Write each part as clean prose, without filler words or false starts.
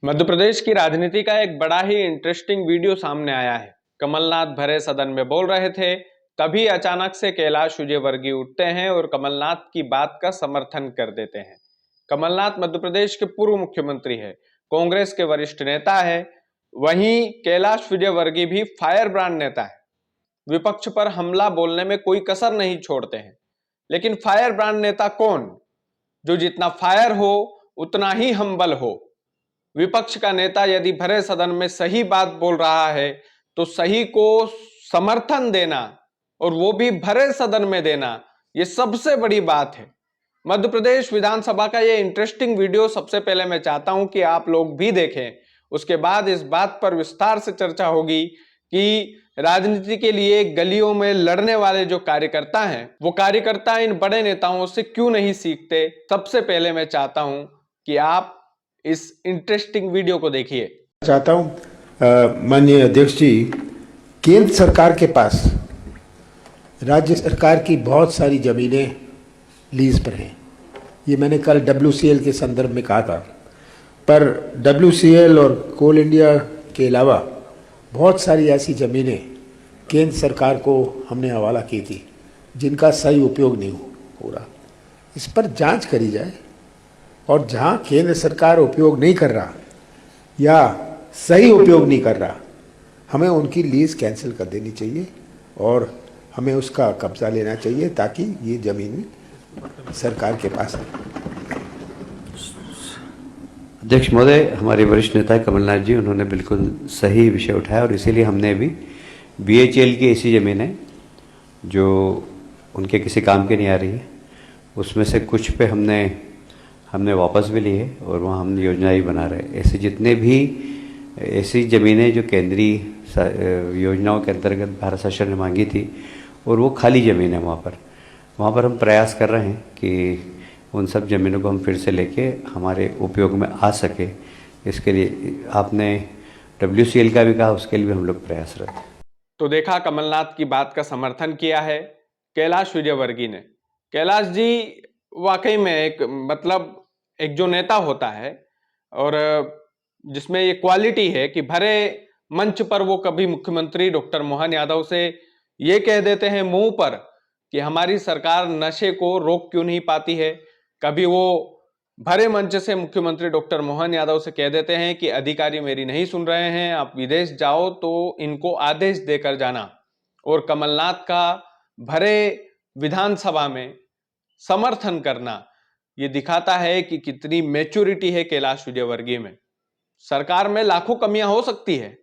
मध्य प्रदेश की राजनीति का एक बड़ा ही इंटरेस्टिंग वीडियो सामने आया है। कमलनाथ भरे सदन में बोल रहे थे, तभी अचानक से कैलाश विजयवर्गीय उठते हैं और कमलनाथ की बात का समर्थन कर देते हैं। कमलनाथ मध्य प्रदेश के पूर्व मुख्यमंत्री है, कांग्रेस के वरिष्ठ नेता है। वहीं कैलाश विजयवर्गीय भी फायर ब्रांड नेता है, विपक्ष पर हमला बोलने में कोई कसर नहीं छोड़ते हैं। लेकिन फायर ब्रांड नेता कौन? जो जितना फायर हो उतना ही हम्बल हो। विपक्ष का नेता यदि भरे सदन में सही बात बोल रहा है तो सही को समर्थन देना, और वो भी भरे सदन में देना, ये सबसे बड़ी बात है। मध्य प्रदेश विधानसभा का ये इंटरेस्टिंग वीडियो सबसे पहले मैं चाहता हूं कि आप लोग भी देखें। उसके बाद इस बात पर विस्तार से चर्चा होगी कि राजनीति के लिए गलियों में लड़ने वाले जो कार्यकर्ता हैं, वो कार्यकर्ता इन बड़े नेताओं से क्यों नहीं सीखते। सबसे पहले मैं चाहता हूं कि आप इस इंटरेस्टिंग वीडियो को देखिए। चाहता हूं माननीय अध्यक्ष जी, केंद्र सरकार के पास राज्य सरकार की बहुत सारी जमीनें लीज पर हैं। ये मैंने कल WCL के संदर्भ में कहा था, पर WCL और कोल इंडिया के अलावा बहुत सारी ऐसी ज़मीनें केंद्र सरकार को हमने हवाला की थी जिनका सही उपयोग नहीं हो रहा। इस पर जांच करी जाए और जहां केंद्र सरकार उपयोग नहीं कर रहा या सही उपयोग नहीं कर रहा, हमें उनकी लीज कैंसिल कर देनी चाहिए और हमें उसका कब्जा लेना चाहिए ताकि ये ज़मीन सरकार के पास आए। अध्यक्ष महोदय, हमारे वरिष्ठ नेता कमलनाथ जी, उन्होंने बिल्कुल सही विषय उठाया और इसीलिए हमने अभी BHEL की ऐसी ज़मीन है जो उनके किसी काम की नहीं आ रही है, उसमें से कुछ पे हमने वापस भी ली है और वहाँ हम योजना ही बना रहे हैं। ऐसे जितने भी ऐसी ज़मीनें जो केंद्रीय योजनाओं के अंतर्गत भारत शासन ने मांगी थी और वो खाली ज़मीन है, वहाँ पर हम प्रयास कर रहे हैं कि उन सब ज़मीनों को हम फिर से लेके हमारे उपयोग में आ सके। इसके लिए आपने WCL का भी कहा, उसके लिए भी हम लोग प्रयासरत हैं। तो देखा, कमलनाथ की बात का समर्थन किया है कैलाश विजयवर्गीय ने। कैलाश जी वाकई में एक जो नेता होता है और जिसमें ये क्वालिटी है कि भरे मंच पर वो कभी मुख्यमंत्री डॉक्टर मोहन यादव से ये कह देते हैं मुंह पर कि हमारी सरकार नशे को रोक क्यों नहीं पाती है। कभी वो भरे मंच से मुख्यमंत्री डॉक्टर मोहन यादव से कह देते हैं कि अधिकारी मेरी नहीं सुन रहे हैं, आप विदेश जाओ तो इनको आदेश देकर जाना। और कमलनाथ का भरे विधानसभा में समर्थन करना, ये दिखाता है कि कितनी मैच्योरिटी है कैलाश विजयवर्गीय में। सरकार में लाखों कमियां हो सकती है,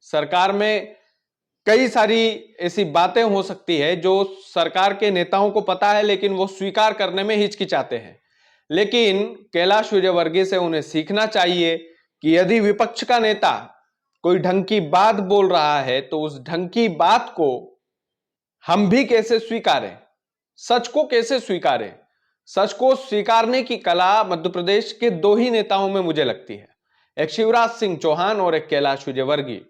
सरकार में कई सारी ऐसी बातें हो सकती है जो सरकार के नेताओं को पता है लेकिन वो स्वीकार करने में हिचकिचाते हैं। लेकिन कैलाश विजयवर्गीय से उन्हें सीखना चाहिए कि यदि विपक्ष का नेता कोई ढंग की बात बोल रहा है तो उस ढंग की बात को हम भी कैसे स्वीकारें, सच को कैसे स्वीकारें। सच को स्वीकारने की कला मध्य प्रदेश के दो ही नेताओं में मुझे लगती है, एक शिवराज सिंह चौहान और एक कैलाश विजयवर्गीय।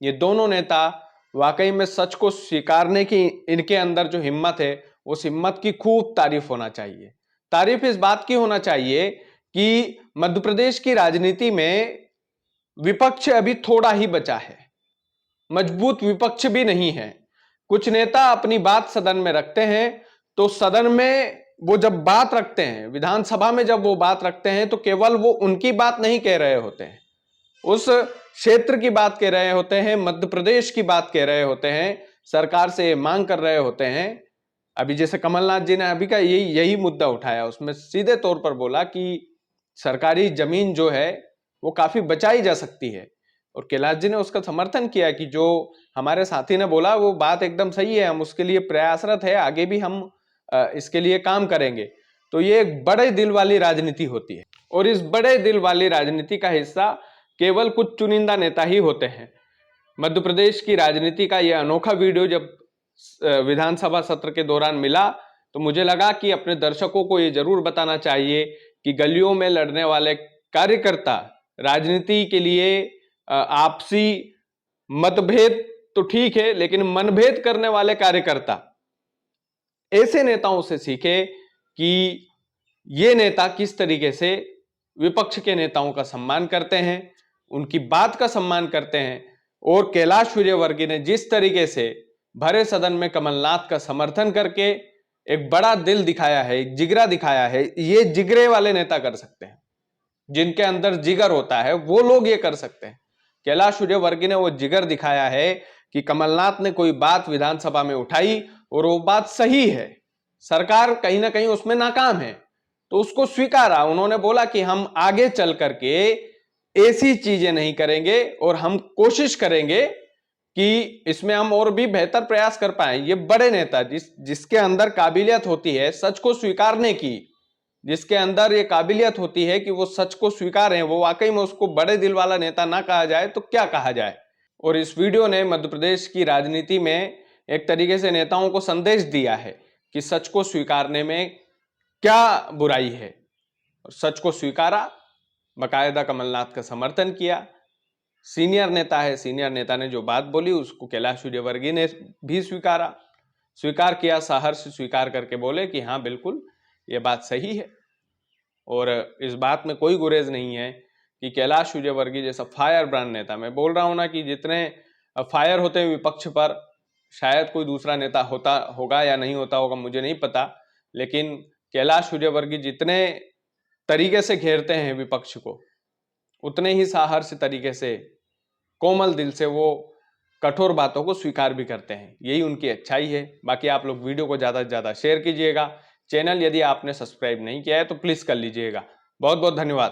ये दोनों नेता वाकई में सच को स्वीकारने की इनके अंदर जो हिम्मत है, उस हिम्मत की खूब तारीफ होना चाहिए। तारीफ इस बात की होना चाहिए कि मध्य प्रदेश की राजनीति में विपक्ष अभी थोड़ा ही बचा है, मजबूत विपक्ष भी नहीं है। कुछ नेता अपनी बात सदन में रखते हैं तो सदन में वो जब बात रखते हैं, विधानसभा में जब वो बात रखते हैं तो केवल वो उनकी बात नहीं कह रहे होते हैं, उस क्षेत्र की बात कह रहे होते हैं, मध्य प्रदेश की बात कह रहे होते हैं, सरकार से मांग कर रहे होते हैं। अभी जैसे कमलनाथ जी ने अभी का यही मुद्दा उठाया, उसमें सीधे तौर पर बोला कि सरकारी जमीन जो है वो काफी बचाई जा सकती है, और कैलाश जी ने उसका समर्थन किया कि जो हमारे साथी ने बोला वो बात एकदम सही है, हम उसके लिए प्रयासरत है, आगे भी हम इसके लिए काम करेंगे। तो ये एक बड़े दिल वाली राजनीति होती है और इस बड़े दिल वाली राजनीति का हिस्सा केवल कुछ चुनिंदा नेता ही होते हैं। मध्य प्रदेश की राजनीति का यह अनोखा वीडियो जब विधानसभा सत्र के दौरान मिला तो मुझे लगा कि अपने दर्शकों को यह जरूर बताना चाहिए कि गलियों में लड़ने वाले कार्यकर्ता, राजनीति के लिए आपसी मतभेद तो ठीक है लेकिन मनभेद करने वाले कार्यकर्ता ऐसे नेताओं से सीखे कि ये नेता किस तरीके से विपक्ष के नेताओं का सम्मान करते हैं, उनकी बात का सम्मान करते हैं। और कैलाश विजयवर्गीय ने जिस तरीके से भरे सदन में कमलनाथ का समर्थन करके एक बड़ा दिल दिखाया है, एक जिगरा दिखाया है, ये जिगरे वाले नेता कर सकते हैं। जिनके अंदर जिगर होता है वो लोग ये कर सकते हैं। कैलाश विजयवर्गीय ने वो जिगर दिखाया है कि कमलनाथ ने कोई बात विधानसभा में उठाई और वो बात सही है, सरकार कहीं ना कहीं उसमें नाकाम है, तो उसको स्वीकारा। उन्होंने बोला कि हम आगे चल करके ऐसी चीजें नहीं करेंगे और हम कोशिश करेंगे कि इसमें हम और भी बेहतर प्रयास कर पाए। ये बड़े नेता जिसके अंदर काबिलियत होती है सच को स्वीकारने की, जिसके अंदर ये काबिलियत होती है कि वो सच को स्वीकारें, वो वाकई में उसको बड़े दिल वाला नेता ना कहा जाए तो क्या कहा जाए। और इस वीडियो ने मध्य प्रदेश की राजनीति में एक तरीके से नेताओं को संदेश दिया है कि सच को स्वीकारने में क्या बुराई है। और सच को स्वीकारा, बकायदा कमलनाथ का समर्थन किया। सीनियर नेता है, सीनियर नेता ने जो बात बोली उसको कैलाश विजयवर्गीय ने भी स्वीकार किया, सहर्ष स्वीकार करके बोले कि हाँ बिल्कुल ये बात सही है। और इस बात में कोई गुरेज नहीं है कि कैलाश विजयवर्गीय जैसा फायर ब्रांड नेता, मैं बोल रहा हूं ना कि जितने फायर होते हैं विपक्ष पर, शायद कोई दूसरा नेता होता होगा या नहीं होता होगा मुझे नहीं पता, लेकिन कैलाश विजयवर्गीय जितने तरीके से घेरते हैं विपक्ष को, उतने ही साहर्ष तरीके से, कोमल दिल से वो कठोर बातों को स्वीकार भी करते हैं। यही उनकी अच्छाई है। बाकी आप लोग वीडियो को ज़्यादा से ज़्यादा शेयर कीजिएगा। चैनल यदि आपने सब्सक्राइब नहीं किया है तो प्लीज़ कर लीजिएगा। बहुत बहुत धन्यवाद।